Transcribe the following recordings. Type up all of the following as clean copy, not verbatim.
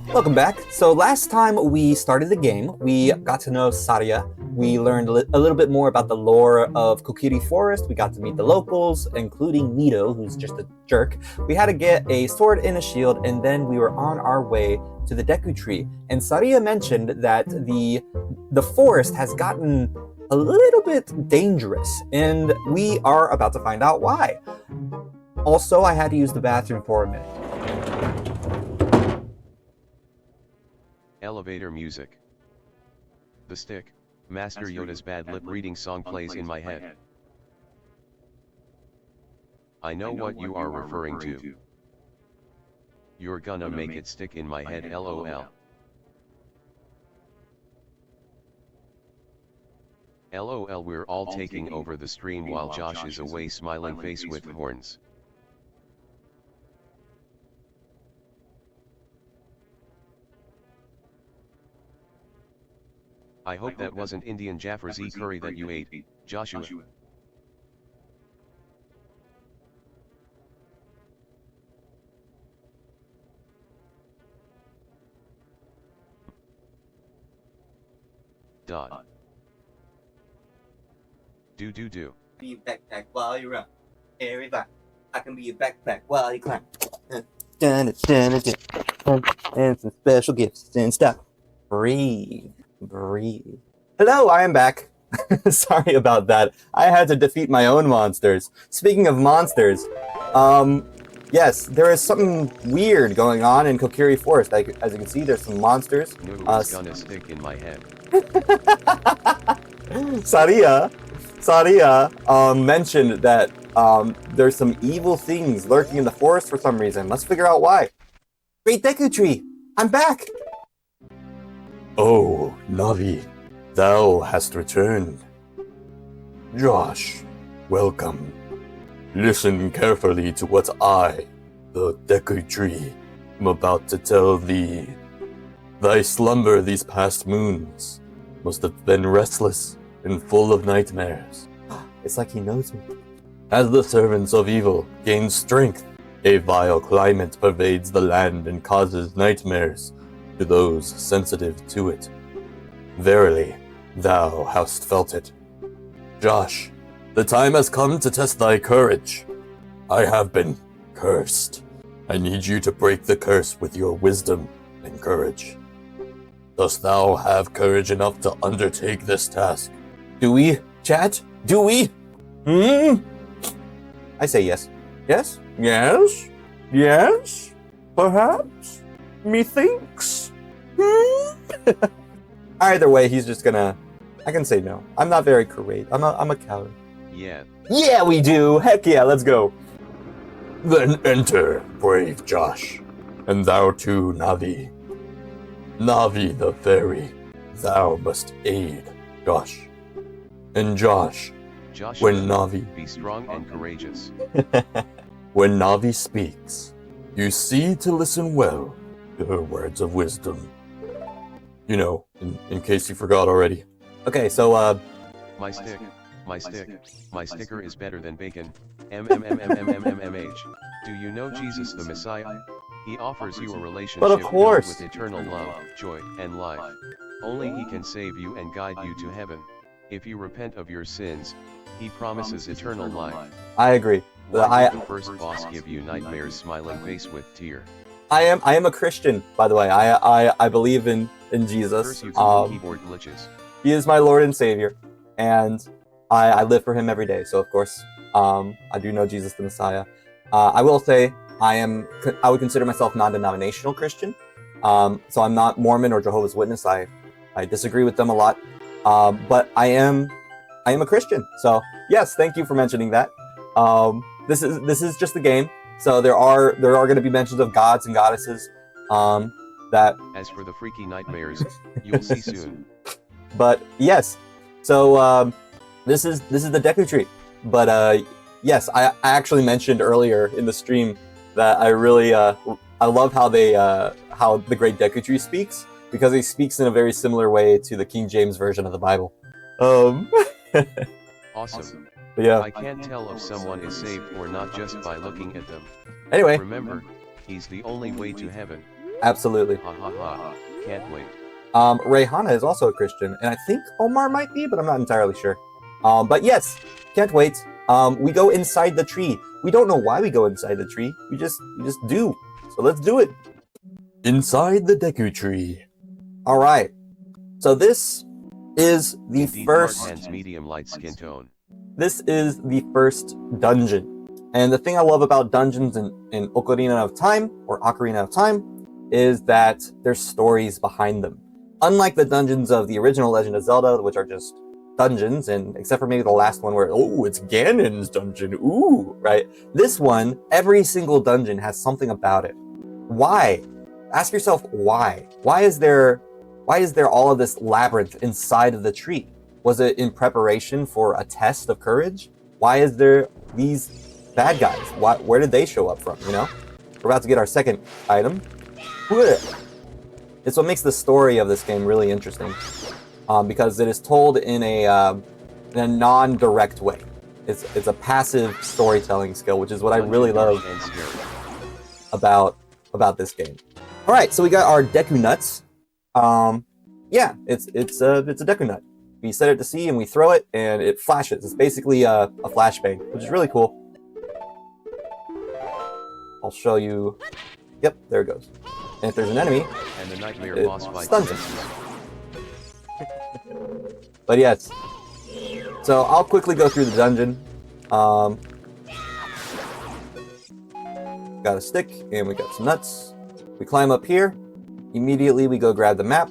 Welcome back. So last time we started the game, we got to know Saria. We learned a little bit more about the lore of Kokiri Forest. We got to meet the locals, including Mito, who's just a jerk. We had to get a sword and a shield, and then we were on our way to the Deku Tree. And Saria mentioned that the forest has gotten a little bit dangerous, and we are about to find out why. Also, I had to use the bathroom for a minute. Elevator music. The stick, Master Yoda's bad lip reading song plays in my head. I know what you are referring to. You're gonna make it stick in my head, lol. LOL, we're all taking over the stream while Josh is away, smiling face with horns. I hope that wasn't Indian Jaffer's curry that you ate, Joshua. Dot. Do. Be a backpack while you run. Everybody, I can be a backpack while you climb. And some special gifts and stuff. Breathe. Hello, I am back. Sorry about that. I had to defeat my own monsters. Speaking of monsters, yes, there is something weird going on in Kokiri Forest. As you can see, there's some monsters. Noodle's gonna stick in my head. Saria mentioned that there's some evil things lurking in the forest for some reason. Let's figure out why. Great Deku Tree, I'm back! Oh, Navi, thou hast returned. Josh, welcome. Listen carefully to what I, the Deku Tree, am about to tell thee. Thy slumber these past moons must have been restless and full of nightmares. It's like he knows me. As the servants of evil gain strength, a vile climate pervades the land and causes nightmares to those sensitive to it. Verily, thou hast felt it. Josh, the time has come to test thy courage. I have been cursed. I need you to break the curse with your wisdom and courage. Dost thou have courage enough to undertake this task? Do we, chat? Do we? I say yes. Yes? Yes? Yes? Perhaps? Methinks? Either way, he's just gonna... I can say no. I'm not very courageous. I'm a coward. Yeah. Yeah, we do! Heck yeah, let's go! Then enter, brave Josh. And thou too, Navi. Navi the fairy, thou must aid Josh. And Josh, Joshua, when Navi... be strong and courageous. When Navi speaks, you see to listen well to her words of wisdom. You know, in case you forgot already. Okay, so, My sticker is better than bacon. MMMMMMMH. Do you know Jesus the Messiah? He offers you a relationship But of course. filled with eternal love, joy, and life. Only He can save you and guide you to heaven. If you repent of your sins, He promises eternal life. I agree. Why did the first boss give you nightmares, smiling face with tear? I am a Christian, by the way. I believe in Jesus. Curse you keyboard glitches. He is my Lord and Savior, and I live for Him every day. So of course, I do know Jesus the Messiah. I will say I would consider myself non-denominational Christian. So I'm not Mormon or Jehovah's Witness. I disagree with them a lot. But I am a Christian. So yes, thank you for mentioning that. This is just a game. So there are going to be mentions of gods and goddesses. That. As for the freaky nightmares, you'll see soon. But yes, so this is the Deku Tree. But yes, I actually mentioned earlier in the stream that I really I love how how the Great Deku Tree speaks, because he speaks in a very similar way to the King James version of the Bible. Awesome. But yeah. I can't tell if someone is saved or not just by looking at them. Anyway. Remember, He's the only way to heaven. Absolutely. Ha ha ha, can't wait. Rayhana is also a Christian, and I think Omar might be, but I'm not entirely sure. But yes, can't wait. We go inside the tree. We don't know why we go inside the tree. We just do. So let's do it. Inside the Deku tree. All right. So this is the Indeed, first. dark hands, medium light skin tone. This is the first dungeon. And the thing I love about dungeons in Ocarina of Time, or Ocarina of Time, is that there's stories behind them. Unlike the dungeons of the original Legend of Zelda, which are just dungeons, and except for maybe the last one where, oh, it's Ganon's dungeon, ooh, right? This one, every single dungeon has something about it. Why? Ask yourself why. Why is there all of this labyrinth inside of the tree? Was it in preparation for a test of courage? Why is there these bad guys? Where did they show up from, you know? We're about to get our second item. It's what makes the story of this game really interesting, because it is told in a non-direct way. It's a passive storytelling skill, which is what I really love about this game. All right, so we got our Deku nuts. Yeah, it's a Deku nut. We set it to C and we throw it, and it flashes. It's basically a flashbang, which is really cool. I'll show you. Yep, there it goes. And if there's an enemy, and the nightmare it boss fight stuns him. But yes, so I'll quickly go through the dungeon. Got a stick, and we got some nuts. We climb up here. Immediately, we go grab the map.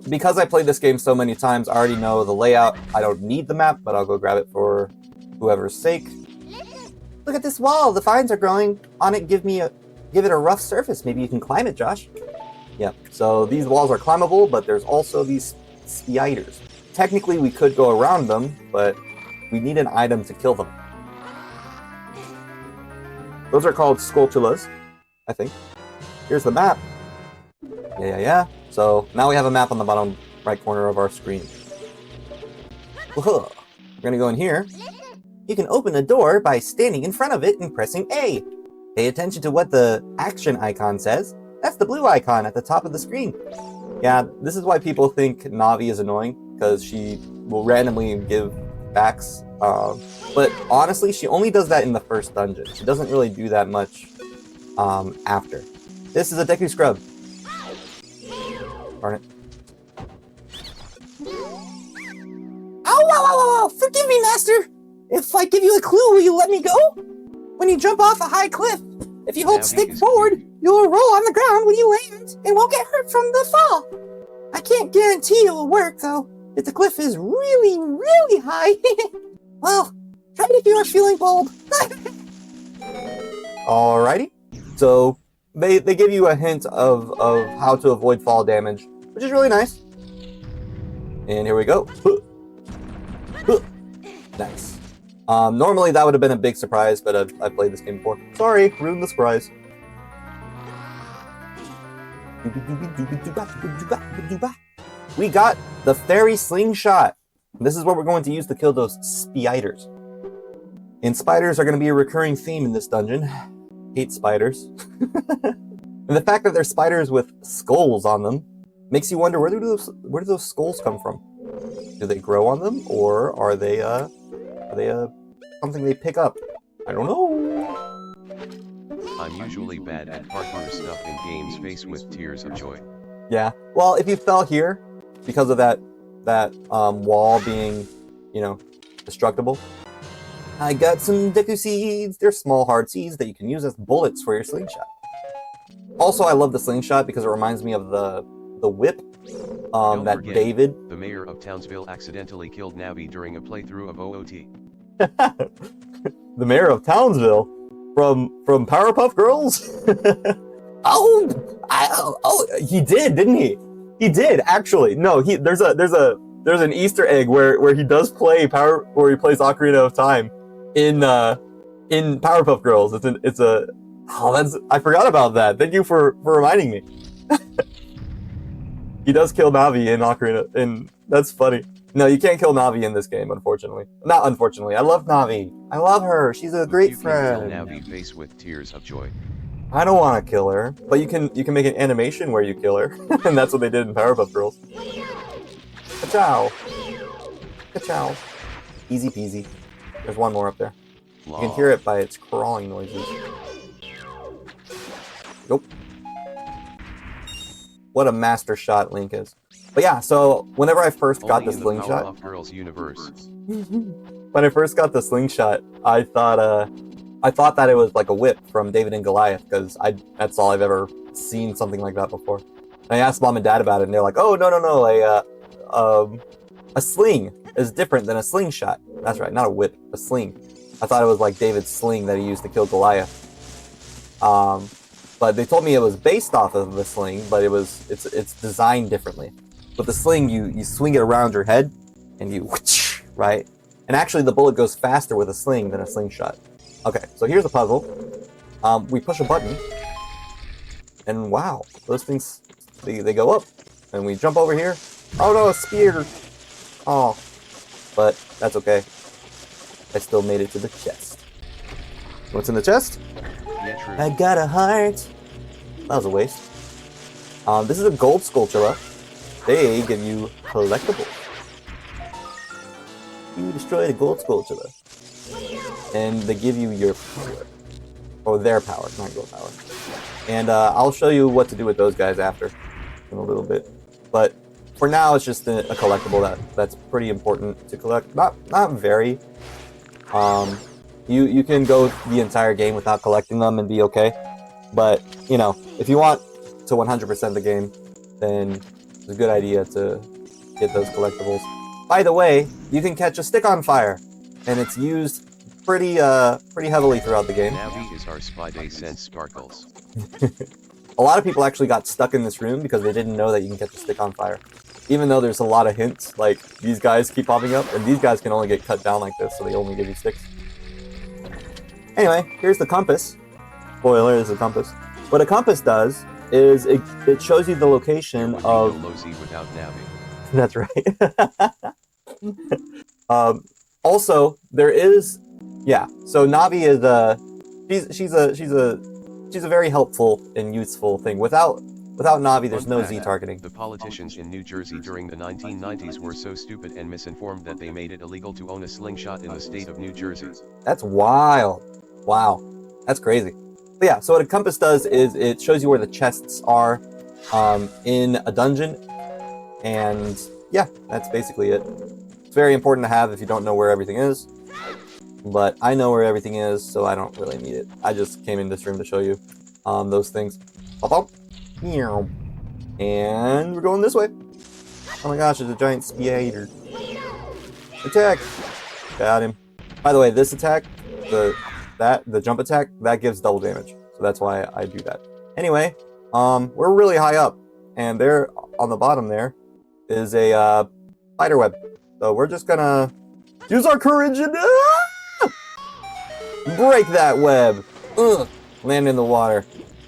Because I played this game so many times, I already know the layout. I don't need the map, but I'll go grab it for whoever's sake. Look at this wall. The vines are growing on it. Give it a rough surface. Maybe you can climb it, Josh. Yep. So these walls are climbable, but there's also these spiders. Technically, we could go around them, but we need an item to kill them. Those are called Skulltulas, I think. Here's the map. Yeah. So now we have a map on the bottom right corner of our screen. Whoa. We're gonna go in here. You can open a door by standing in front of it and pressing A. Pay attention to what the action icon says. That's the blue icon at the top of the screen. Yeah, this is why people think Navi is annoying, because she will randomly give backs. But honestly, she only does that in the first dungeon. She doesn't really do that much after. This is a Deku Scrub. Darn it. Ow! Forgive me, Master! If I give you a clue, will you let me go? When you jump off a high cliff, if you hold stick forward, you'll roll on the ground when you land and won't get hurt from the fall. I can't guarantee it will work, though, if the cliff is really, really high. Well, try it if you are feeling bold. Alrighty. So, they give you a hint of how to avoid fall damage, which is really nice. And here we go. Nice. Normally that would have been a big surprise, but I've played this game before. Sorry, ruined the surprise. We got the fairy slingshot. This is what we're going to use to kill those spiders. And spiders are going to be a recurring theme in this dungeon. Hate spiders. And the fact that they're spiders with skulls on them makes you wonder, where do those skulls come from? Do they grow on them, or are they something they pick up? I don't know. I'm usually bad at parkour stuff in games faced with tears of joy. Yeah. Well, if you fell here because of that wall being, destructible, I got some Deku seeds. They're small hard seeds that you can use as bullets for your slingshot. Also, I love the slingshot because it reminds me of the whip that forget, David, the mayor of Townsville, accidentally killed Navi during a playthrough of OOT. the mayor of Townsville from Powerpuff Girls. He did, didn't he? He did actually. No, there's an Easter egg where he does play where he plays Ocarina of Time in Powerpuff Girls. I forgot about that. Thank you for reminding me. He does kill Navi in Ocarina, and that's funny. No, you can't kill Navi in this game, unfortunately. Not unfortunately. I love Navi. I love her. She's a great friend. You can kill Navi face with tears of joy. I don't want to kill her, but you can make an animation where you kill her, and that's what they did in Powerpuff Girls. Ka-chow! Ka-chow! Easy peasy. There's one more up there. You can hear it by its crawling noises. Nope. What a master shot Link is. But yeah, so whenever I first got the slingshot, Powerpuff Girls universe. when I first got the slingshot, I thought that it was like a whip from David and Goliath, because that's all I've ever seen something like that before. And I asked Mom and Dad about it, and they're like, "Oh, no, a sling is different than a slingshot." That's right, not a whip, a sling. I thought it was like David's sling that he used to kill Goliath. But they told me it was based off of the sling, but it's designed differently. With the sling, you swing it around your head, and you whoosh, right? And actually, the bullet goes faster with a sling than a slingshot. Okay, so here's the puzzle. We push a button, and wow, those things, they go up. And we jump over here. Oh no, a spear! Oh, but that's okay. I still made it to the chest. What's in the chest? Yeah, true. I got a heart. That was a waste. This is a gold Skulltula. They give you collectibles. You destroy the gold Skulltula, and they give you your power. Or their power, not your power. And I'll show you what to do with those guys after, in a little bit. But for now, it's just a collectible that's pretty important to collect. Not very. You can go the entire game without collecting them and be okay. But, you know, if you want to 100% the game, then it's a good idea to get those collectibles. By the way, you can catch a stick on fire, and it's used pretty heavily throughout the game. Navi is our spy day sense sparkles. A lot of people actually got stuck in this room because they didn't know that you can catch a stick on fire. Even though there's a lot of hints, like these guys keep popping up, and these guys can only get cut down like this, so they only give you sticks. Anyway, here's the compass. Spoiler, this is a compass. What a compass does is it shows you the location of... without Navi. That's right. Also, there is... Yeah, so Navi is she's a very helpful and useful thing. Without Navi, there's no Z targeting. The politicians in New Jersey during the 1990s were so stupid and misinformed that they made it illegal to own a slingshot in the state of New Jersey. That's wild. Wow, that's crazy. But yeah, so what a compass does is it shows you where the chests are in a dungeon, and yeah, that's basically it. It's very important to have if you don't know where everything is, but I know where everything is, so I don't really need it. I just came in this room to show you those things. And we're going this way. Oh my gosh, there's a giant spider. Attack! Got him. By the way, this attack, the jump attack, that gives double damage. So that's why I do that. Anyway, we're really high up, and there on the bottom there is a spider web. So we're just gonna use our courage and break that web. Land in the water.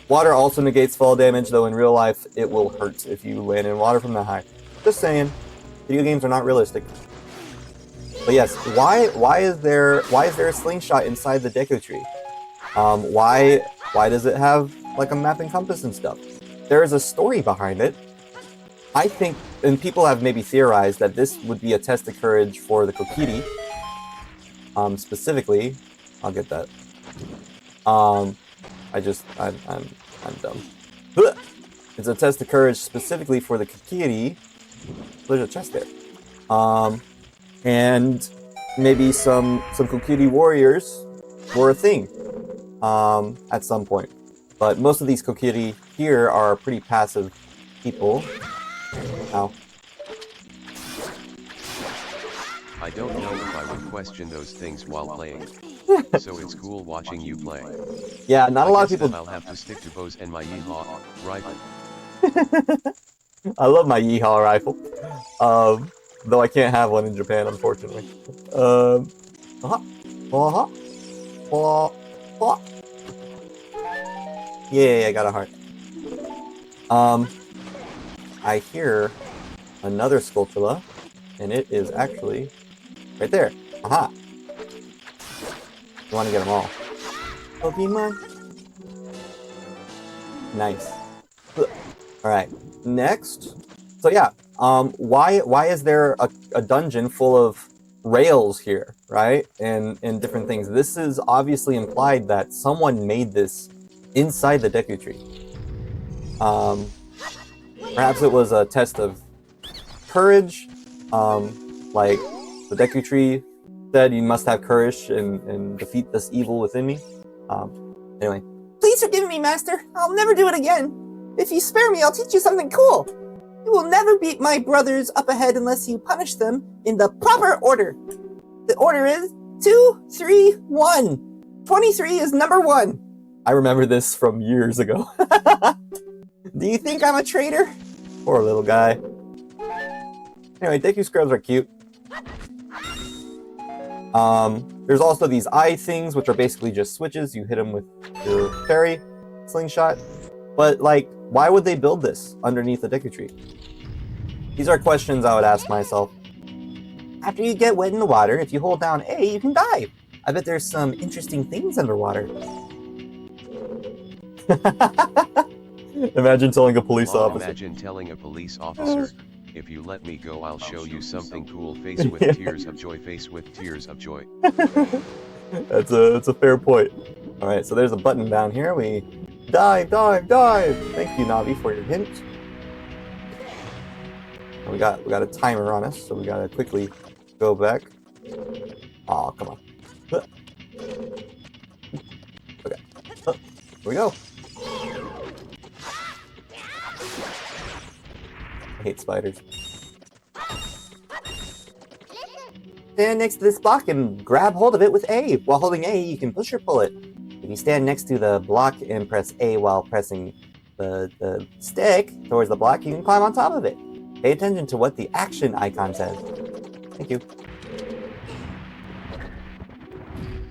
Water also negates fall damage, though in real life it will hurt if you land in water from that high. Just saying, video games are not realistic. But yes, why is there a slingshot inside the Deku tree? Why does it have like a map and compass and stuff? There is a story behind it. I think, and people have maybe theorized that this would be a test of courage for the Kokiri. Specifically, I'll get that. I'm dumb. It's a test of courage specifically for the Kokiri. There's a chest there. And maybe some Kokiri warriors were a thing at some point. But most of these Kokiri here are pretty passive people. Ow. I don't know if I would question those things while playing. So it's cool watching you play. Yeah, not a lot of people... I'll have to stick to bows and my yeehaw rifle. I love my yeehaw rifle. Though I can't have one in Japan, unfortunately. Yeah, I got a heart. I hear another Skulltula, and it is actually right there. Aha! You want to get them all. Pokemon? Nice. Alright, next. So yeah, why is there a dungeon full of rails here, right? And different things. This is obviously implied that someone made this inside the Deku Tree. Perhaps it was a test of courage. Like the Deku Tree said, you must have courage and defeat this evil within me. Anyway. Please forgive me, Master. I'll never do it again. If you spare me, I'll teach you something cool. You will never beat my brothers up ahead unless you punish them in the proper order. The order is 2, 3, 1. 23 is number 1. I remember this from years ago. Do you think I'm a traitor? Poor little guy. Anyway, Deku Scrubs are cute. There's also these eye things, which are basically just switches. You hit them with your fairy slingshot. But, like, why would they build this underneath the Deku Tree? These are questions I would ask myself. After you get wet in the water, if you hold down A, you can dive. I bet there's some interesting things underwater. Imagine telling a police officer. Imagine telling a police officer, if you let me go, I'll show you something cool. Face with tears of joy. Face with tears of joy. That's a fair point. All right, so there's a button down here. We dive, dive, dive. Thank you, Navi, for your hint. We got a timer on us, so we gotta quickly go back. Aw, come on. Okay. Here we go. I hate spiders. Stand next to this block and grab hold of it with A. While holding A, you can push or pull it. If you stand next to the block and press A while pressing the stick towards the block, you can climb on top of it. Pay attention to what the action icon says. Thank you.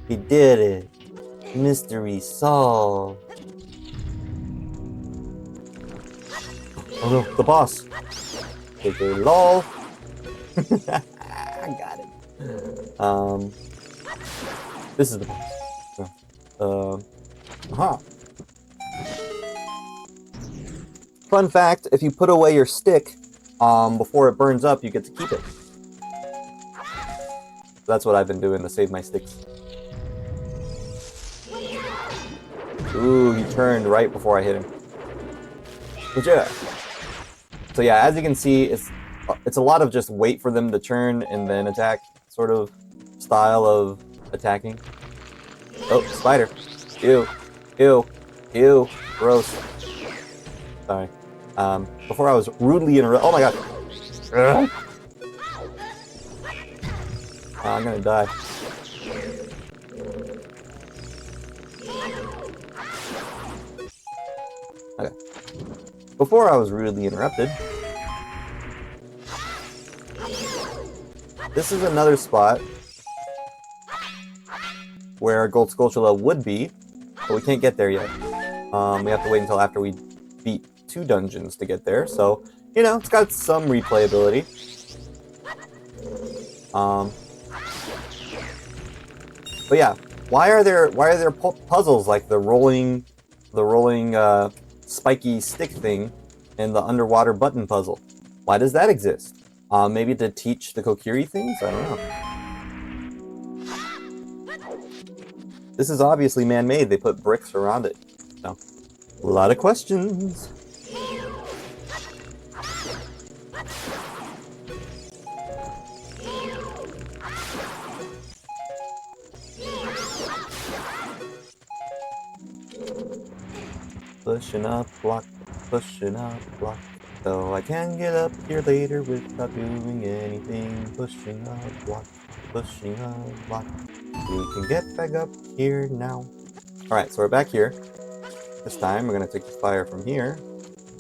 We did it. Mystery solved. Oh no, the boss. KK lol. I got it. This is the boss. Fun fact, if you put away your stick before it burns up, you get to keep it. That's what I've been doing to save my sticks. Ooh, he turned right before I hit him. But yeah. So yeah, as you can see, it's a lot of just wait for them to turn and then attack sort of style of attacking. Oh, spider. Ew. Ew. Ew. Gross. Sorry. Before I was rudely interrupted. Oh my god. Ugh. I'm gonna die. Okay. Before I was rudely interrupted. This is another spot where Gold Skulltula would be, but we can't get there yet. We have to wait until after we beat 2 dungeons to get there, so, you know, it's got some replayability. But yeah, why are there puzzles like the rolling spiky stick thing and the underwater button puzzle? Why does that exist? Maybe to teach the Kokiri things? I don't know. This is obviously man-made. They put bricks around it. So, a lot of questions. Pushing up block, pushing up block. So I can get up here later without doing anything. Pushing up block, pushing up block. We can get back up here now. Alright, so we're back here. This time we're gonna take the fire from here.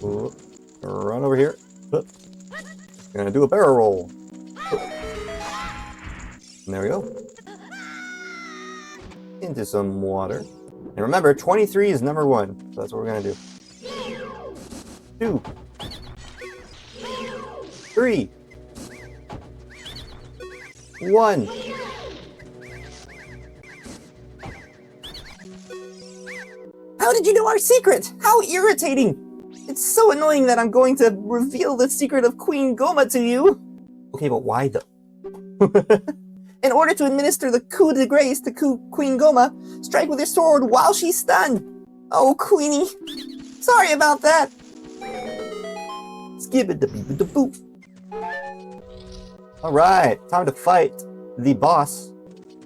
Ooh, run over here. We're gonna do a barrel roll. And there we go. Into some water. And remember, 23 is number 1. So that's what we're gonna do. 2. 3. 1. How did you know our secret? How irritating! It's so annoying that I'm going to reveal the secret of Queen Goma to you. Okay, but why though? In order to administer the coup de grace to Queen Goma, strike with your sword while she's stunned. Oh, Queenie. Sorry about that. Skip it the beep the boop. Alright, time to fight the boss.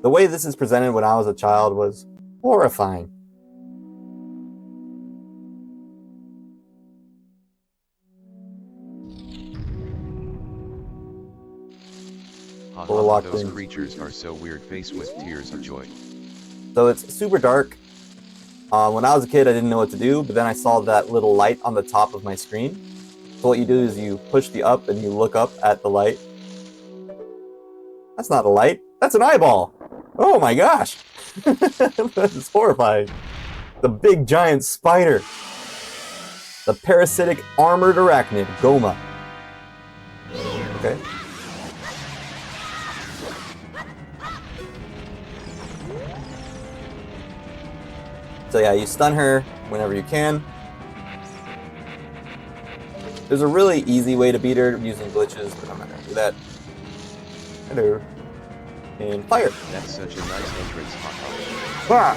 The way this is presented when I was a child was horrifying. We're locked Those in. creatures are so weird, face with tears of joy. So it's super dark. When I was a kid, I didn't know what to do, but then I saw that little light on the top of my screen. So what you do is you push the up and you look up at the light. That's not a light. That's an eyeball. Oh my gosh. That's horrifying. The big giant spider. The parasitic armored arachnid, Goma. Okay. So yeah, you stun her whenever you can. There's a really easy way to beat her using glitches, but I'm not going to do that. Hello. And fire. That's such a nice entrance. Ah!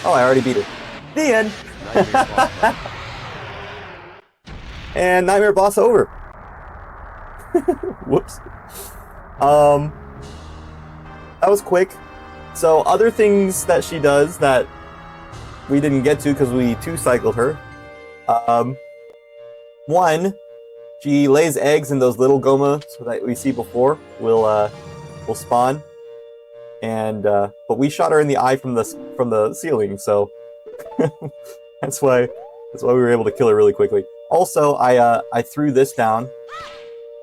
Oh, I already beat her. The end. And Nightmare Boss over. Whoops. That was quick. So other things that she does that we didn't get to because we two-cycled her. One, she lays eggs in those little Goma that we see before will spawn. And but we shot her in the eye from the ceiling, so that's why we were able to kill her really quickly. Also, I threw this down,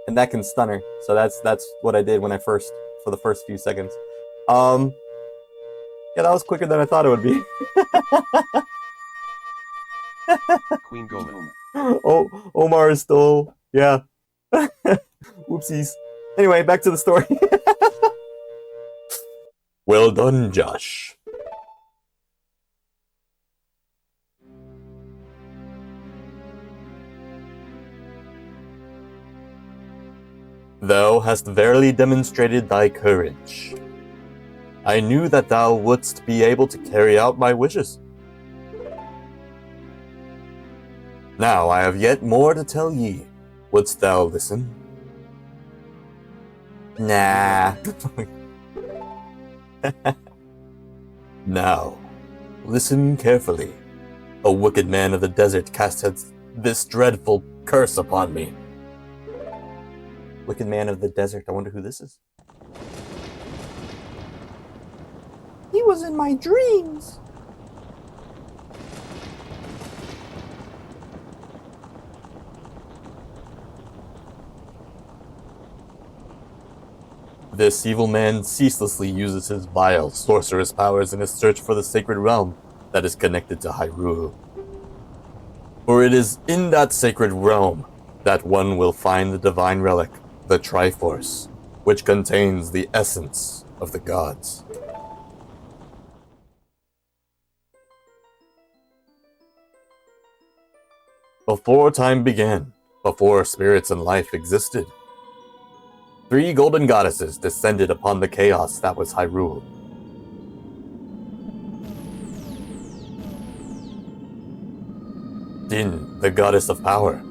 and that can stun her. So that's what I did when for the first few seconds. Yeah, that was quicker than I thought it would be. Queen Goma. Oh, Omar is still, yeah. Whoopsies. Anyway, back to the story. Well done, Josh. Thou hast verily demonstrated thy courage. I knew that thou wouldst be able to carry out my wishes. Now I have yet more to tell ye. Wouldst thou listen? Nah. Now, listen carefully. A wicked man of the desert casteth this dreadful curse upon me. Wicked man of the desert. I wonder who this is. He was in my dreams. This evil man ceaselessly uses his vile sorcerous powers in his search for the sacred realm that is connected to Hyrule. For it is in that sacred realm that one will find the divine relic, the Triforce, which contains the essence of the gods. Before time began, before spirits and life existed, 3 golden goddesses descended upon the chaos that was Hyrule. Din, the goddess of power.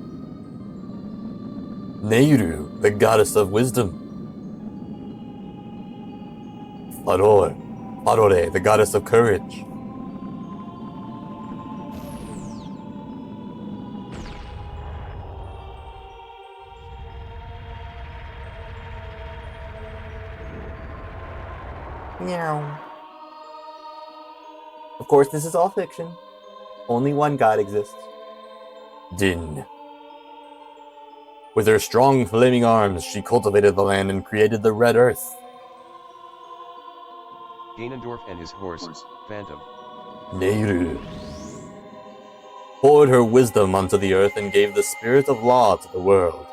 Neiru, the goddess of wisdom. Farore, the goddess of courage. Meow. Of course, this is all fiction. Only one god exists. Din. With her strong flaming arms, she cultivated the land and created the Red Earth. Ganondorf and his horse, Phantom. Neiru poured her wisdom onto the earth and gave the spirit of law to the world.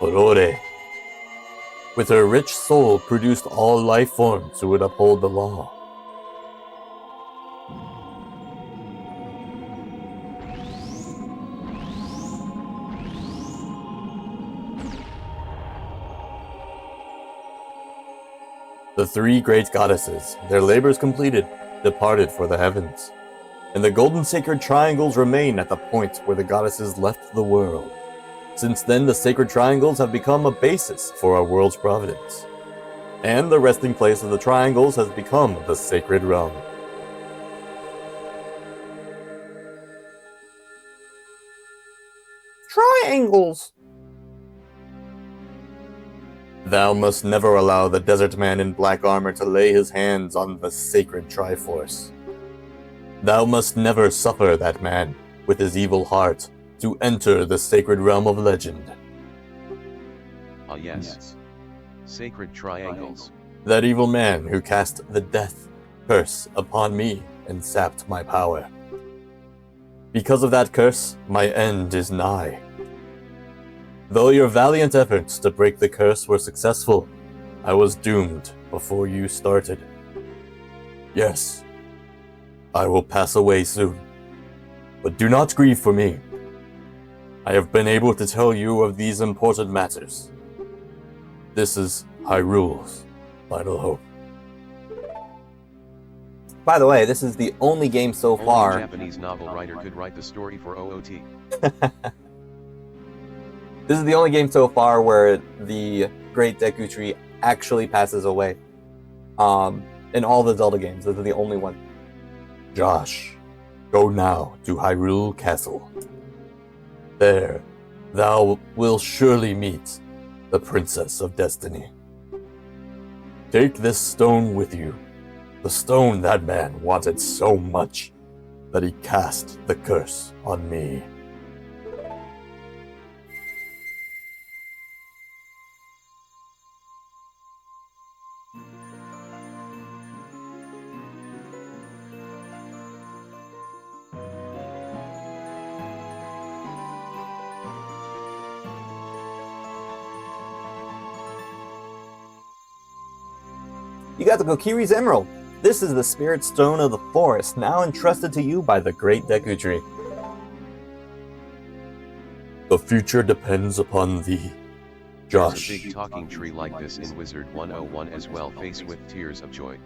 Aurore, with her rich soul, produced all life forms who would uphold the law. The three great goddesses, their labors completed, departed for the heavens, and the golden sacred triangles remain at the point where the goddesses left the world. Since then, the sacred triangles have become a basis for our world's providence, and the resting place of the triangles has become the sacred realm. Triangles! Thou must never allow the desert man in black armor to lay his hands on the sacred Triforce. Thou must never suffer that man, with his evil heart, to enter the sacred realm of legend. Ah yes. Sacred triangles. That evil man who cast the death curse upon me and sapped my power. Because of that curse, my end is nigh. Though your valiant efforts to break the curse were successful, I was doomed before you started. Yes, I will pass away soon, but do not grieve for me. I have been able to tell you of these important matters. This is Hyrule's final hope. By the way, this is the only game so Only far. a Japanese novel writer could write the story for OOT. This is the only game so far where the Great Deku Tree actually passes away. In all the Zelda games, this is the only one. Josh, go now to Hyrule Castle. There, thou wilt surely meet the Princess of Destiny. Take this stone with you, the stone that man wanted so much that he cast the curse on me. You got the Kokiri's Emerald. This is the spirit stone of the forest, now entrusted to you by the Great Deku Tree. The future depends upon thee, There's Josh. a big talking tree like this in Wizard 101 as well, faced with tears of joy.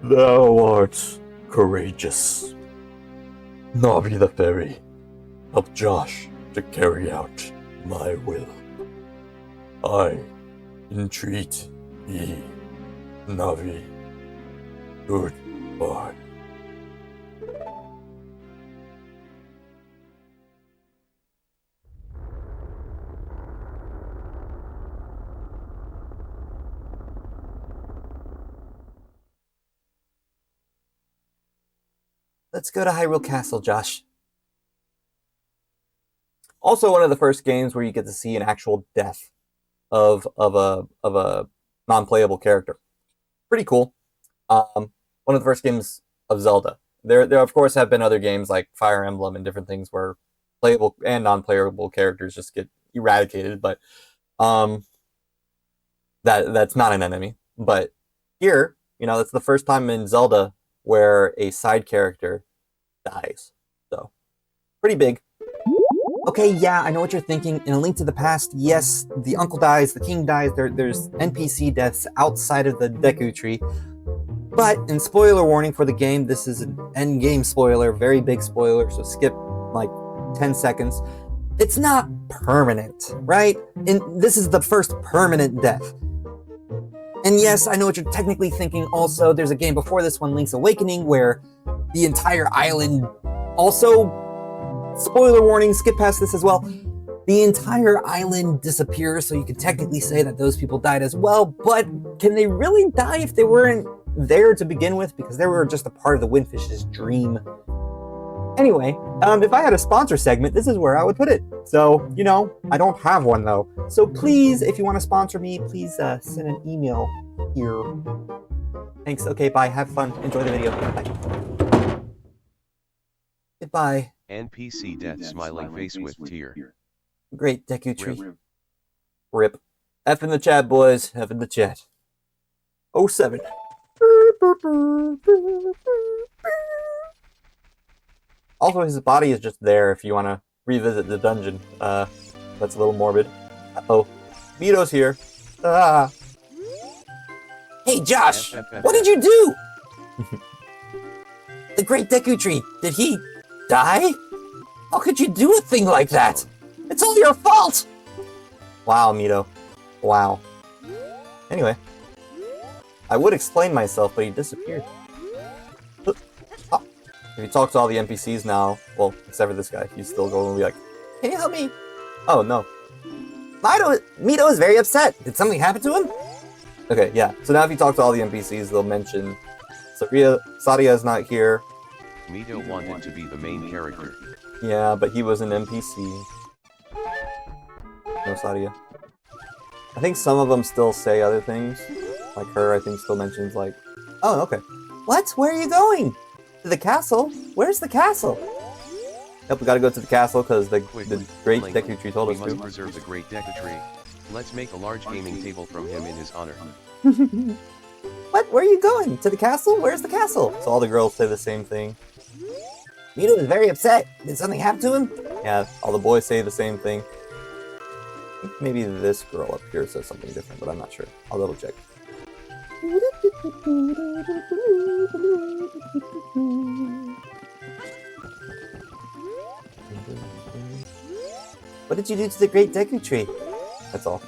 Thou art courageous. Navi the fairy, help Josh to carry out my will. I entreat thee, Navi. Goodbye. Let's go to Hyrule Castle, Josh. Also, one of the first games where you get to see an actual death of a non-playable character. Pretty cool. One of the first games of Zelda. There of course have been other games like Fire Emblem and different things where playable and non-playable characters just get eradicated, but that's not an enemy. But here, that's the first time in Zelda where a side character dies. So, pretty big. Okay, yeah, I know what you're thinking. In A Link to the Past, yes, the uncle dies, the king dies, there's NPC deaths outside of the Deku Tree. But, in spoiler warning for the game, this is an end-game spoiler, very big spoiler, so skip like 10 seconds. It's not permanent, right? And this is the first permanent death. And yes, I know what you're technically thinking also. There's a game before this one, Link's Awakening, where the entire island also... Spoiler warning, skip past this as well. The entire island disappears, so you could technically say that those people died as well, but can they really die if they weren't there to begin with? Because they were just a part of the Windfish's dream. Anyway, if I had a sponsor segment, this is where I would put it. So, I don't have one though. So please, if you want to sponsor me, please send an email here. Thanks, okay, bye, have fun, enjoy the video, bye. Goodbye. NPC death smiling face with tear. Great Deku tree. Rip. F in the chat, boys. F in the chat. 07. Also, his body is just there if you want to revisit the dungeon. That's a little morbid. Uh-oh. Mito's here. Ah. Hey, Josh! What did you do? The Great Deku Tree, did he die? How could you do a thing like that? It's all your fault! Wow, Mito. Wow. Anyway. I would explain myself, but he disappeared. If you talk to all the NPCs now, well, except for this guy, he's still going to be like, can you help me? Oh, no. Mito is very upset. Did something happen to him? Okay, yeah. So now if you talk to all the NPCs, they'll mention Sadia is not here. Mito wanted to be the main character. Yeah, but he was an NPC. No Sadia. I think some of them still say other things. Like her, I think, still mentions like, oh, okay. What? Where are you going? To the castle? Where's the castle? Yep, we gotta go to the castle because the Great Deku Tree told us to. We must preserve the Great Deku Tree. Let's make a large gaming table from him in his honor. What? Where are you going? To the castle? Where's the castle? So all the girls say the same thing. Mito is very upset. Did something happen to him? Yeah, all the boys say the same thing. I think maybe this girl up here says something different, but I'm not sure. I'll double check. What did you do to the Great Deku Tree? That's all.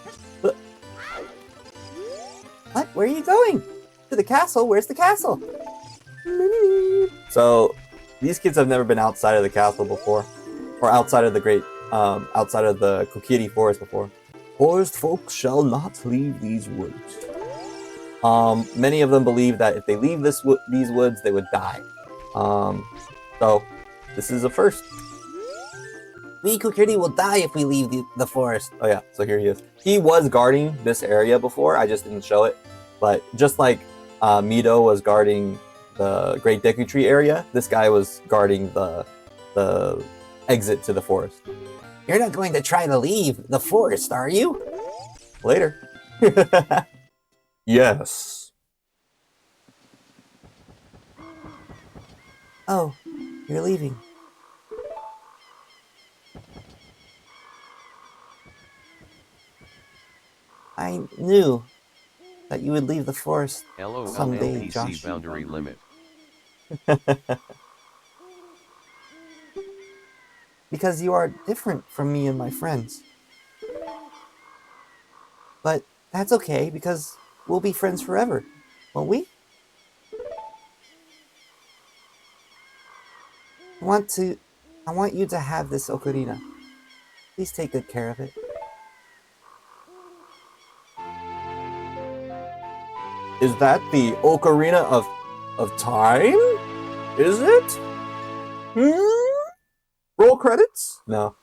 What? Where are you going? To the castle? Where's the castle? So, these kids have never been outside of the castle before. Or outside of the outside of the Kokiri Forest before. Forest folks shall not leave these woods. Many of them believe that if they leave these woods, they would die. So, this is a first. We Kokiri will die if we leave the forest. Oh yeah, so here he is. He was guarding this area before, I just didn't show it. But just like Mito was guarding the Great Deku Tree area, this guy was guarding the exit to the forest. You're not going to try to leave the forest, are you? Later. Yes. Oh, you're leaving. I knew that you would leave the forest someday, NPC Josh. boundary limit. Because you are different from me and my friends. But that's okay, because we'll be friends forever, won't we? I want you to have this ocarina. Please take good care of it. Is that the Ocarina of Time? Is it? Roll credits? No.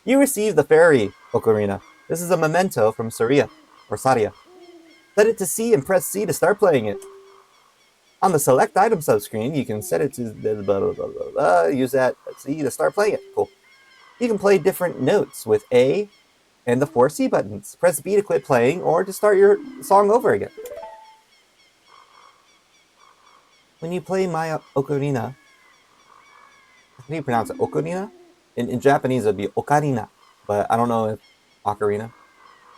You received the fairy ocarina. This is a memento from Saria. Set it to C and press C to start playing it. On the select item subscreen, you can set it to blah, blah, blah, blah, blah. Use that C to start playing it. Cool. You can play different notes with A and the 4 C buttons. Press B to quit playing or to start your song over again. When you play my ocarina, how do you pronounce it? Ocarina? In Japanese, it would be ocarina, but I don't know if ocarina.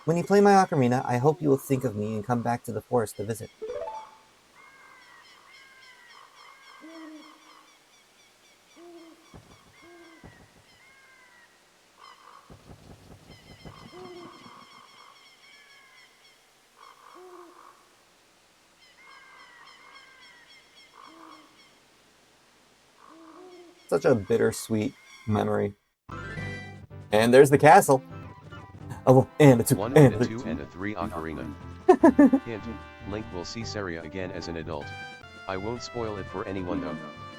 When you play my ocarina, I hope you will think of me and come back to the forest to visit. Such a bittersweet memory. And there's the castle. Oh, and a 2, 1 and and a a 2 and a 3 ocarina. Hint, Link will see Saria again as an adult. I won't spoil it for anyone though.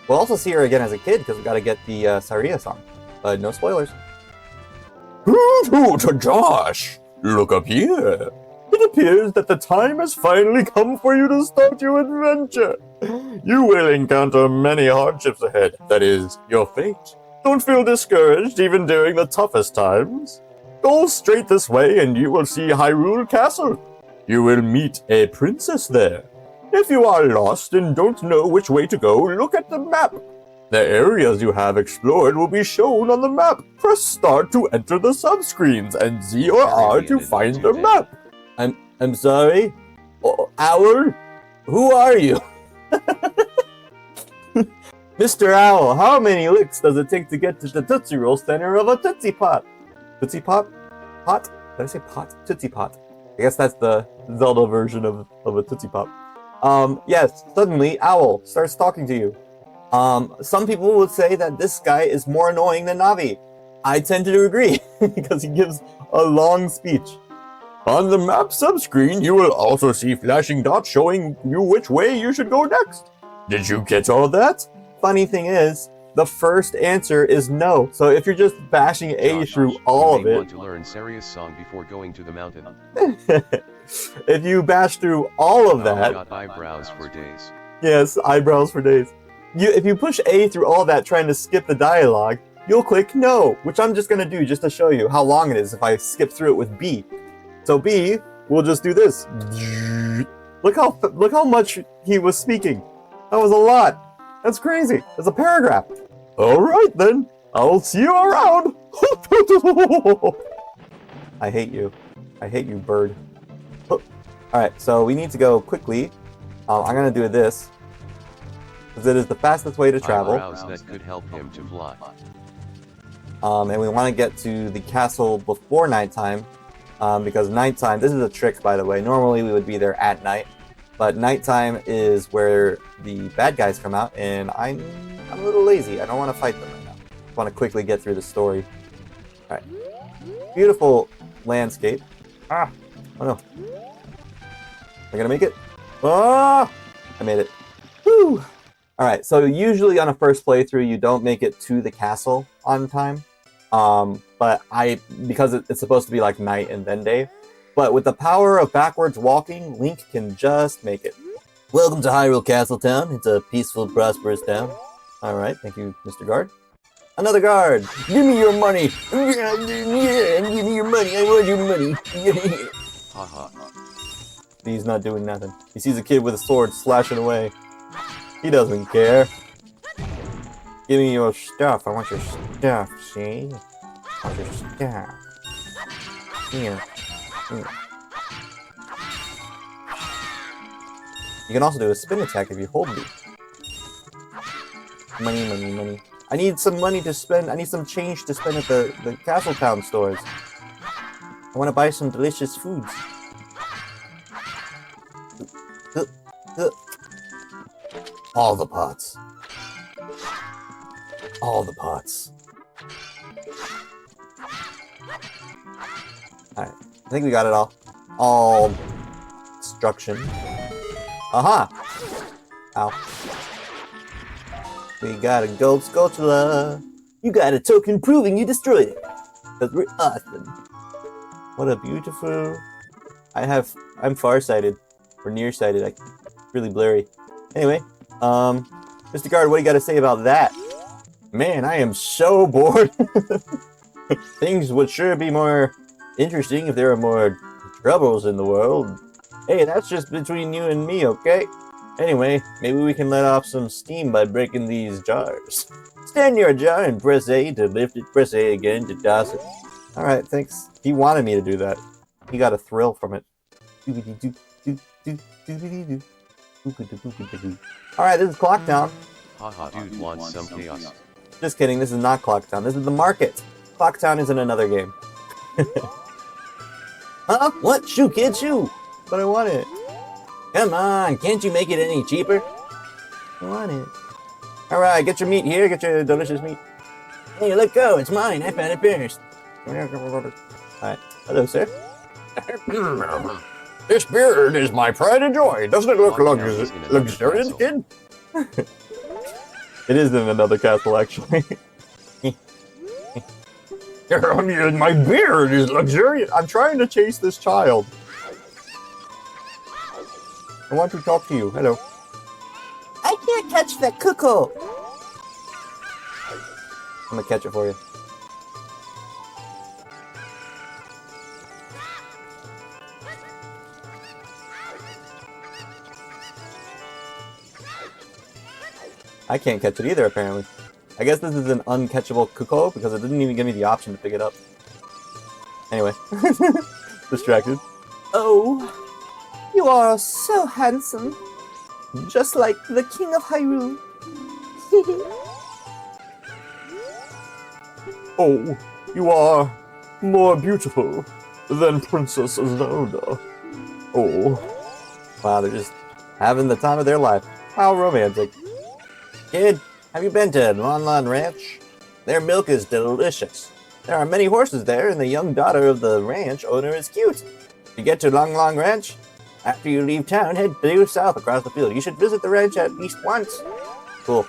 We'll also see her again as a kid because we gotta get the Saria song. But no spoilers. To Josh, look up here. It appears that the time has finally come for you to start your adventure. You will encounter many hardships ahead. That is, your fate Don't feel discouraged even during the toughest times. Go straight this way and you will see Hyrule Castle. You will meet a princess there. If you are lost and don't know which way to go, look at the map. The areas you have explored will be shown on the map. Press start to enter the subscreens and Z or R to find the map. I'm sorry? Oh, Owl? Who are you? Mr. Owl, how many licks does it take to get to the Tootsie Roll center of a Tootsie Pot? Tootsie Pop? Pot? Did I say pot? Tootsie Pot. I guess that's the Zelda version of a Tootsie Pop. Yes, suddenly Owl starts talking to you. Some people would say that this guy is more annoying than Navi. I tend to agree, because he gives a long speech. On the map subscreen, you will also see flashing dots showing you which way you should go next. Did you get all that? Funny thing is, the first answer is no. So if you're just bashing A through all of it... You may want to learn Saria's song before going to the mountain. If you bash through all of that... Got eyebrows for days. Yes, eyebrows for days. If you push A through all that trying to skip the dialogue, you'll click no, which I'm just going to do just to show you how long it is if I skip through it with B. So B, we'll just do this. Look how much he was speaking. That was a lot. That's crazy. That's a paragraph. All right, then. I'll see you around. I hate you. I hate you, bird. All right, so we need to go quickly. I'm going to do this, because it is the fastest way to travel. That could help him to fly. And we want to get to the castle before nighttime, because nighttime, this is a trick, by the way. Normally we would be there at night, but nighttime is where the bad guys come out, and I'm a little lazy. I don't want to fight them right now. I want to quickly get through the story. All right. Beautiful landscape. Ah! Oh no. Am I gonna make it? Ah! I made it. Woo! Alright, so usually on a first playthrough, you don't make it to the castle on time. But because it's supposed to be like night and then day. But with the power of backwards walking, Link can just make it. Welcome to Hyrule Castle Town. It's a peaceful, prosperous town. Alright, thank you, Mr. Guard. Another guard! Give me your money! Yeah, give me your money! I want your money! Haha. He's not doing nothing. He sees a kid with a sword slashing away. He doesn't care. Give me your stuff. I want your stuff, see? I want your stuff. Here. Here. You can also do a spin attack if you hold B. Money, money, money. I need some money to spend. I need some change to spend at the Castle Town stores. I want to buy some delicious foods. All the pots. All the pots. Alright, I think we got it all. All destruction. Aha! Ow. We got a gold Skulltula. You got a token proving you destroyed it. Because we're awesome. What a beautiful... I'm farsighted. Or nearsighted. Really blurry. Anyway, Mr. Guard, what do you got to say about that? Man, I am so bored. Things would sure be more interesting if there were more troubles in the world. Hey, that's just between you and me, okay? Anyway, maybe we can let off some steam by breaking these jars. Stand near a jar and press A to lift it, press A again to toss it. Alright, thanks. He wanted me to do that. He got a thrill from it. Alright, this is Clock Town. Haha, dude wants some chaos. Just kidding, this is not Clock Town. This is the market. Clock Town is in another game. Huh? What? Shoe, kid, shoe! But I want it. Come on, can't you make it any cheaper? I want it. Alright, get your meat here, get your delicious meat. Hey, let go, it's mine, I found it first. Alright, hello, sir. This beard is my pride and joy. Doesn't it look luxuriant, kid? It is in another castle, actually. My beard is luxuriant. I'm trying to chase this child. I want to talk to you. Hello. I can't touch the cuckoo. I'm gonna catch it for you. I can't catch it either, apparently. I guess this is an uncatchable Kuko because it didn't even give me the option to pick it up. Anyway. Distracted. Oh, you are so handsome. Just like the King of Hyrule. Oh, you are more beautiful than Princess Zelda. Oh. Wow, they're just having the time of their life. How romantic. Kid, have you been to Lon Lon Ranch? Their milk is delicious. There are many horses there, and the young daughter of the ranch owner is cute. To get to Long Long Ranch, after you leave town, head due south across the field. You should visit the ranch at least once. Cool.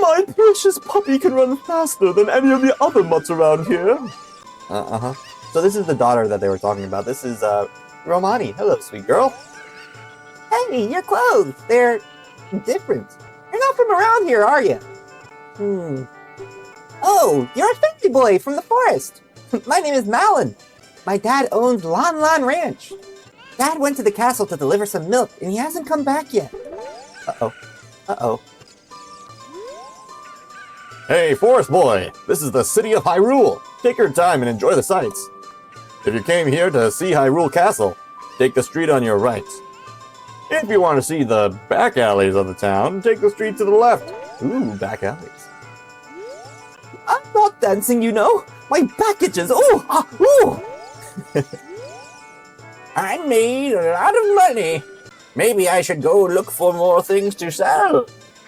My precious puppy can run faster than any of the other mutts around here. Uh-huh. So this is the daughter that they were talking about. This is, Romani. Hello, sweet girl. Hey, your clothes. They're different. You're not from around here, are you? Oh, you're a fancy boy from the forest. My name is Malin. My dad owns Lon Lon Ranch. Dad went to the castle to deliver some milk, and he hasn't come back yet. Uh-oh. Hey, Forest Boy, this is the city of Hyrule. Take your time and enjoy the sights. If you came here to see Hyrule Castle, take the street on your right. If you want to see the back alleys of the town, take the street to the left. Ooh, back alleys. I'm not dancing, you know. My back itches. Ooh! I made a lot of money. Maybe I should go look for more things to sell.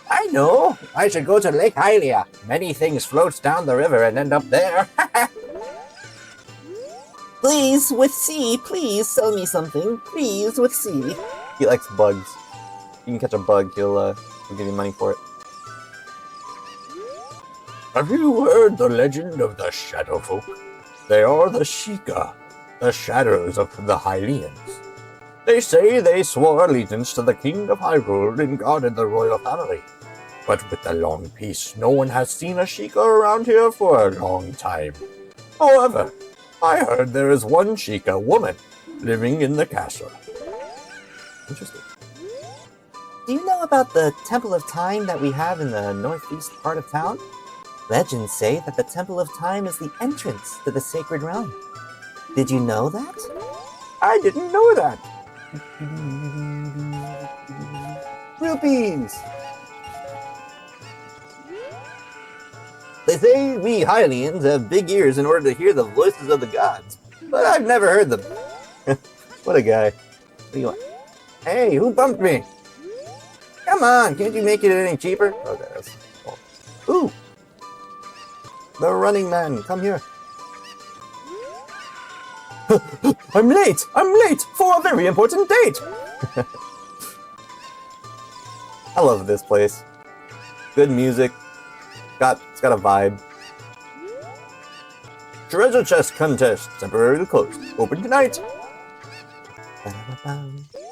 I know. I should go to Lake Hylia. Many things float down the river and end up there. Please, with C, please sell me something. Please, with C. He likes bugs. You can catch a bug, he'll give you money for it. Have you heard the legend of the Shadow Folk? They are the Sheikah, the shadows of the Hylians. They say they swore allegiance to the King of Hyrule and guarded the royal family. But with the long peace, no one has seen a Sheikah around here for a long time. However, I heard there is one Sheikah woman living in the castle. Interesting. Do you know about the Temple of Time that we have in the northeast part of town? Legends say that the Temple of Time is the entrance to the sacred realm. Did you know that? I didn't know that. Rupees! They say we Hylians have big ears in order to hear the voices of the gods, but I've never heard them. What a guy. What do you want? Hey, who bumped me? Come on, can't you make it any cheaper? Okay, that's cool. Ooh, The Running Man, come here. I'm late for a very important date. I love this place. Good music. It's got a vibe. Treasure chest contest temporarily closed. Open tonight.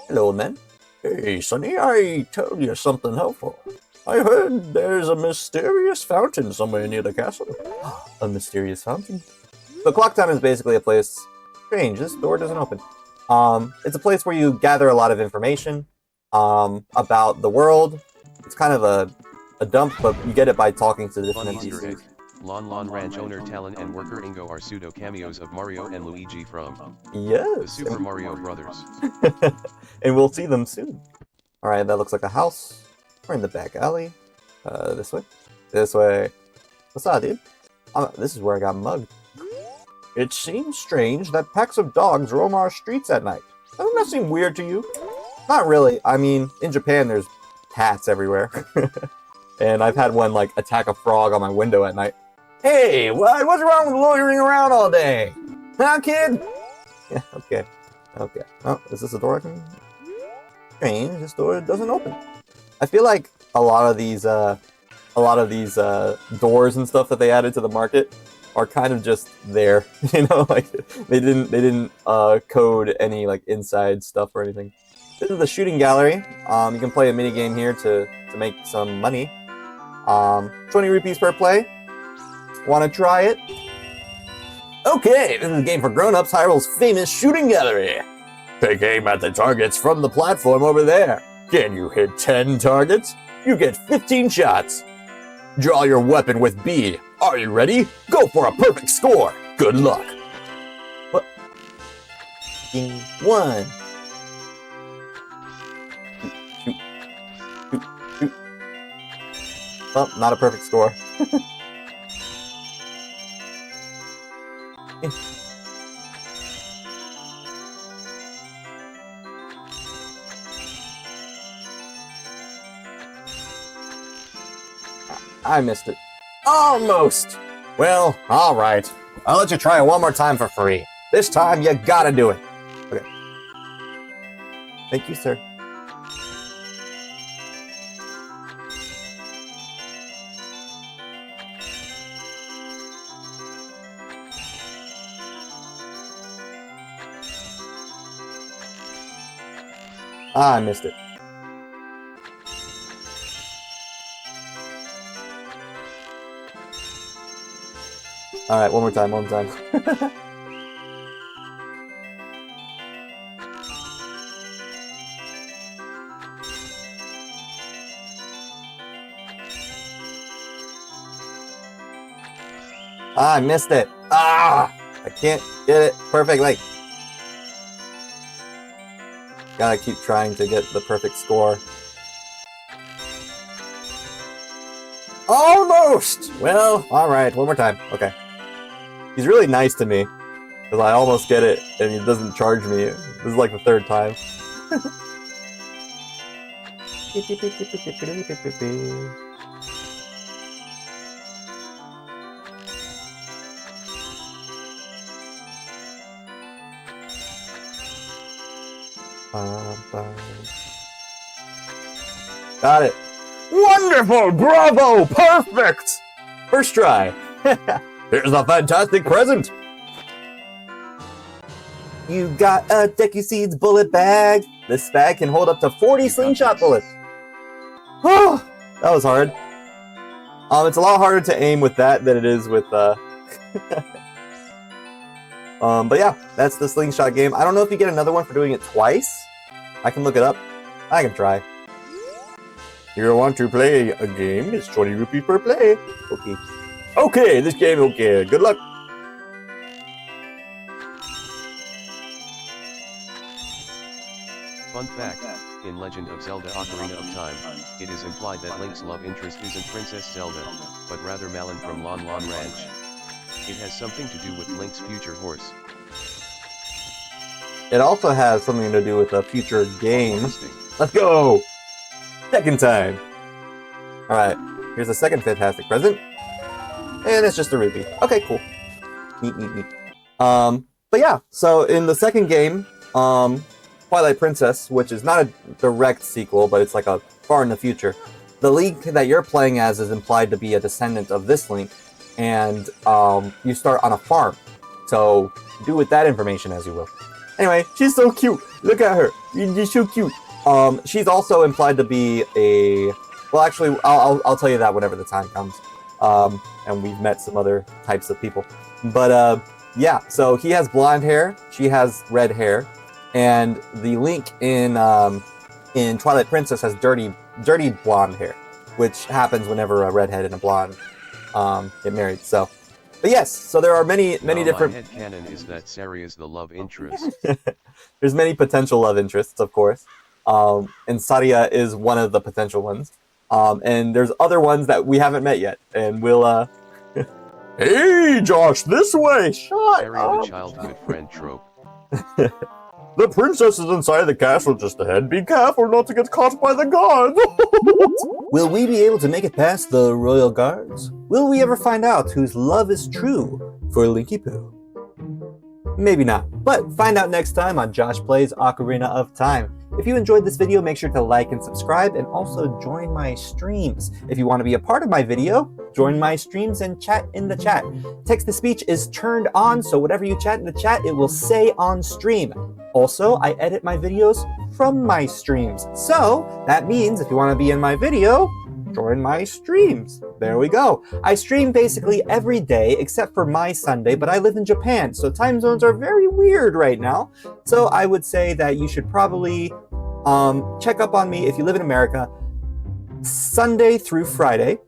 Hello, old man. Hey, Sonny, I tell you something helpful. I heard there's a mysterious fountain somewhere near the castle. A mysterious fountain. So Clock Town is basically a place. Strange, this door doesn't open. It's a place where you gather a lot of information about the world. It's kind of a dump, but you get it by talking to the different Fun Easter egg. NPCs. Lon Lon Ranch owner Talon and worker Ingo are pseudo cameos of Mario and Luigi from the Yes. Super Mario Brothers. And we'll see them soon. Alright, that looks like a house. We're in the back alley. This way. This way. What's up, dude? This is where I got mugged. It seems strange that packs of dogs roam our streets at night. Doesn't that seem weird to you? Not really. I mean, in Japan, there's cats everywhere. And I've had one, like, attack a frog on my window at night. hey, what's wrong with loitering around all day? Huh, kid? Yeah, okay. Okay. Oh, is this a door I can... Strange, this door doesn't open. I feel like a lot of these doors and stuff that they added to the market are kind of just there, you know, like they didn't code any like inside stuff or anything. This is the shooting gallery. You can play a mini game here to make some money. 20 rupees per play. Want to try it? Okay, this is a game for grown-ups, Hyrule's famous shooting gallery. Take aim at the targets from the platform over there. Can you hit 10 targets? You get 15 shots. Draw your weapon with B. Are you ready? Go for a perfect score. Good luck. What? Ding. 1. Shoot. Well, not a perfect score. I missed it. Almost. Well, all right. I'll let you try it one more time for free. This time, you gotta do it. Okay. Thank you, sir. I missed it. All right, one more time. I missed it. I can't get it perfectly. Gotta keep trying to get the perfect score. Almost! Well, alright, one more time. Okay. He's really nice to me, because I almost get it, and he doesn't charge me. This is like the third time. Got it. Wonderful! Bravo! Perfect! First try. Here's a fantastic present. You got a Deku Seeds bullet bag. This bag can hold up to 40 slingshot bullets. Oh, that was hard. It's a lot harder to aim with that than it is with but yeah, that's the slingshot game. I don't know if you get another one for doing it twice. I can look it up. I can try. You want to play a game? It's 20 rupees per play. Okay. Okay, this game, okay. Good luck. Fun fact, in Legend of Zelda Ocarina of Time, it is implied that Link's love interest isn't Princess Zelda, but rather Malon from Lon Lon Ranch. It has something to do with Link's future horse. It also has something to do with a future game. Interesting. Let's go! Second time. Alright, here's a second fantastic present. And it's just a rupee. Okay, cool. Neat. But yeah, so in the second game, Twilight Princess, which is not a direct sequel, but it's like a far in the future, the Link that you're playing as is implied to be a descendant of this Link, and you start on a farm. So do with that information as you will. Anyway, she's so cute. Look at her. She's so cute. She's also implied to be a... Well, actually, I'll tell you that whenever the time comes. And we've met some other types of people. But yeah, so he has blonde hair. She has red hair. And the Link in Twilight Princess has dirty blonde hair, which happens whenever a redhead and a blonde get married. So, but yes, so there are many different. My headcanon is that Sari is the love interest. There's many potential love interests, of course, and Saria is one of the potential ones. And there's other ones that we haven't met yet, and we'll. Hey, Josh, this way. Shut Sari up. the childhood friend trope. The princess is inside the castle just ahead. Be careful not to get caught by the guards. Will we be able to make it past the royal guards? Will we ever find out whose love is true for Linky Poo? Maybe not, but find out next time on Josh Plays Ocarina of Time. If you enjoyed this video, make sure to like and subscribe, and also join my streams. If you want to be a part of my video, join my streams and chat in the chat. Text-to-speech is turned on, so whatever you chat in the chat, it will say on stream. Also, I edit my videos from my streams. So that means if you want to be in my video, join my streams. There we go. I stream basically every day except for my Sunday, but I live in Japan, so time zones are very weird right now. So I would say that you should probably check up on me if you live in America, Sunday through Friday.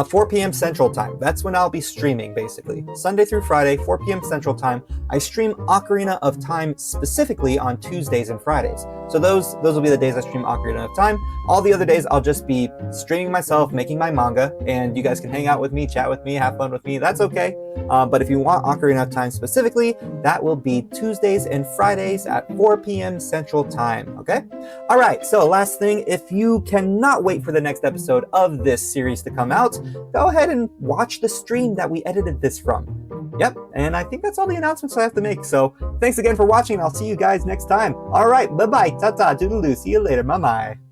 4 p.m. Central Time. That's when I'll be streaming, basically. Sunday through Friday, 4 p.m. Central Time. I stream Ocarina of Time specifically on Tuesdays and Fridays. So those will be the days I stream Ocarina of Time. All the other days, I'll just be streaming myself, making my manga, and you guys can hang out with me, chat with me, have fun with me. That's okay. But if you want Ocarina of Time specifically, that will be Tuesdays and Fridays at 4 p.m. Central Time, okay? All right, so last thing, if you cannot wait for the next episode of this series to come out, go ahead and watch the stream that we edited this from. Yep, and I think that's all the announcements I have to make. So thanks again for watching, and I'll see you guys next time. All right, bye-bye, ta-ta, doodaloo, see you later, bye-bye.